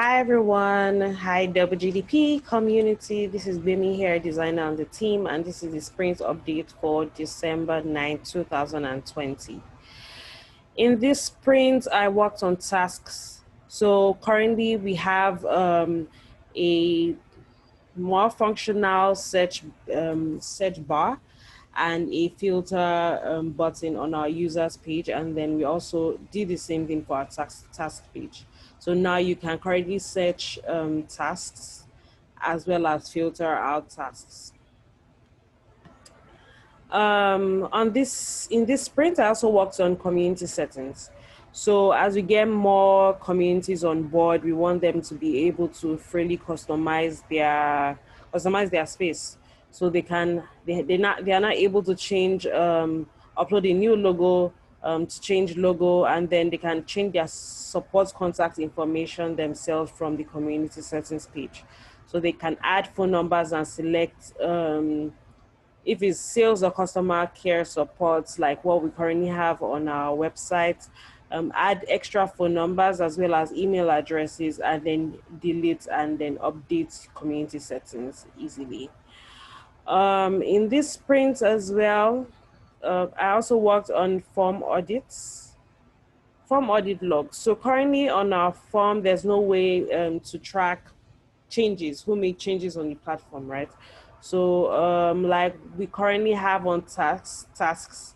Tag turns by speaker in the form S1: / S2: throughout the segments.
S1: Hi everyone, hi WGDP community. This is Bimi here, designer on the team, and this is the sprint update for December 9, 2020. In this sprint, I worked on tasks. So currently we have a more functional search bar and a filter button on our users page, and then we also did the same thing for our task page. So now you can currently search tasks as well as filter out tasks. In this sprint, I also worked on community settings. So as we get more communities on board, we want them to be able to freely customize their space. So they are not able to change, upload a new logo, to change logo, and then they can change their support contact information themselves from the community settings page. So they can add phone numbers and select if it's sales or customer care support, like what we currently have on our website, add extra phone numbers as well as email addresses, and then delete and then update community settings easily. In this sprint as well, I also worked on form audit logs. So currently on our form, there's no way to track changes, who made changes on the platform, right? So like we currently have on tasks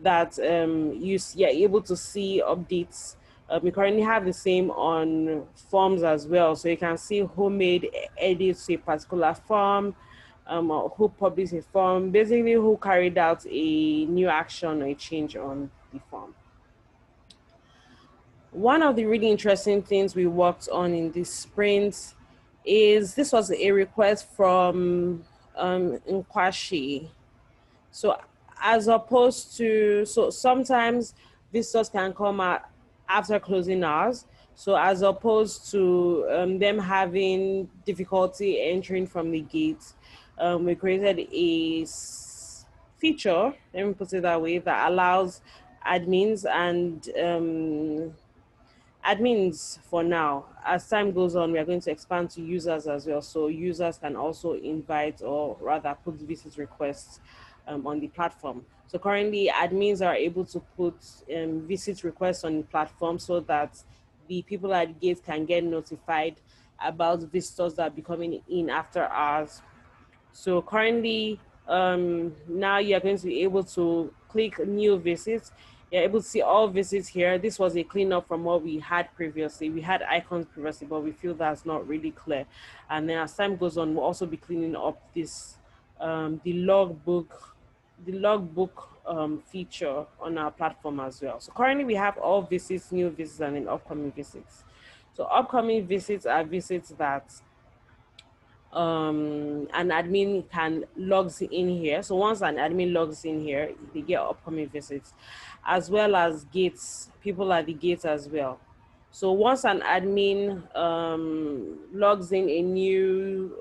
S1: that you're able to see updates. We currently have the same on forms as well. So you can see who made edits to a particular form, or who published a form, basically who carried out a new action or a change on the form. One of the really interesting things we worked on in this sprint is this was a request from Nkwashi. So as opposed to, so sometimes visitors can come after closing hours. So as opposed to them having difficulty entering from the gate, we created a feature, let me put it that way, that allows admins and admins for now. As time goes on, we are going to expand to users as well. So users can also invite or rather put visit requests on the platform. So currently admins are able to put visit requests on the platform so that the people at the gate can get notified about visitors that are coming in after hours. So currently, now you're going to be able to click new visits. You're able to see all visits here. This was a cleanup from what we had previously. We had icons previously, but we feel that's not really clear. And then as time goes on, we'll also be cleaning up this, the logbook feature on our platform as well. So currently we have all visits, new visits, and then upcoming visits. So upcoming visits are visits that an admin can logs in here. So once an admin logs in here, they get upcoming visits, as well as gates, people at the gates as well. So once an admin logs in a new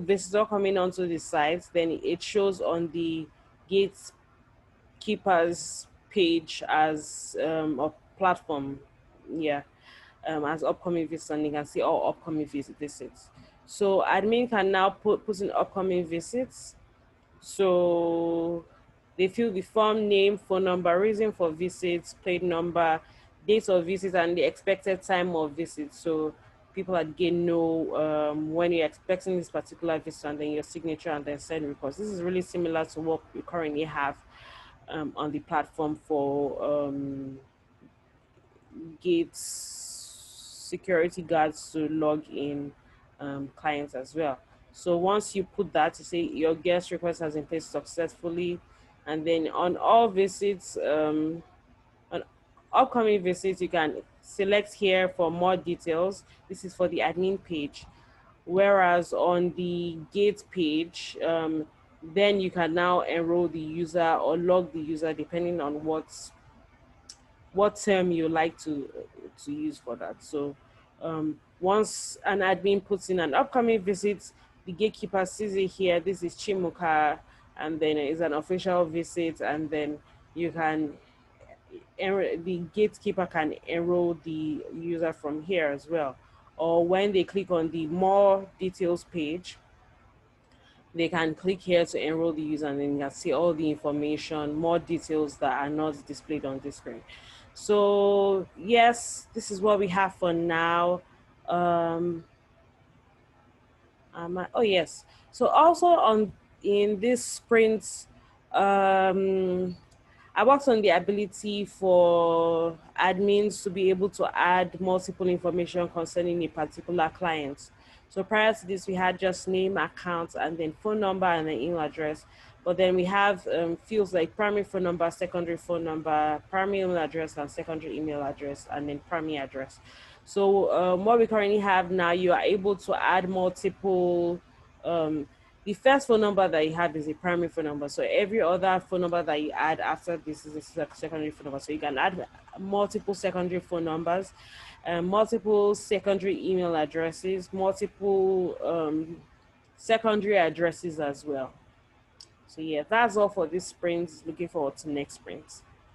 S1: visitor coming onto the site, then it shows on the gatekeepers page as a platform, yeah, as upcoming visits, and you can see all upcoming visits. So admin can now put in upcoming visits. So they fill the form, name, phone number, reason for visits, plate number, date of visit, and the expected time of visit. So people again know when you're expecting this particular visit, and then your signature, and then send request. This is really similar to what we currently have on the platform for gates security guards to log in clients as well. So once you put that, to say your guest request has been placed successfully, and then on all visits, on upcoming visits, you can select here for more details. This is for the admin page. Whereas on the gate page, then you can now enroll the user or log the user depending on what term you like to use for that. So once an admin puts in an upcoming visit, the gatekeeper sees it here. This is Chimuka, and then it's an official visit, and then you can the gatekeeper can enroll the user from here as well. Or when they click on the more details page, they can click here to enroll the user, and then you can see all the information, more details that are not displayed on the screen. So yes, this is what we have for now. Um, oh yes. So also on in this sprint, um, I worked on the ability for admins to be able to add multiple information concerning a particular client. So prior to this, we had just name, account, and then phone number and then email address. But then we have fields like primary phone number, secondary phone number, primary email address, and secondary email address, and then primary address. So what we currently have now, you are able to add multiple um, the first phone number that you have is a primary phone number. So every other phone number that you add after this is a secondary phone number. So you can add multiple secondary phone numbers, multiple secondary email addresses, multiple secondary addresses as well. So yeah, that's all for this sprint. Looking forward to next sprint.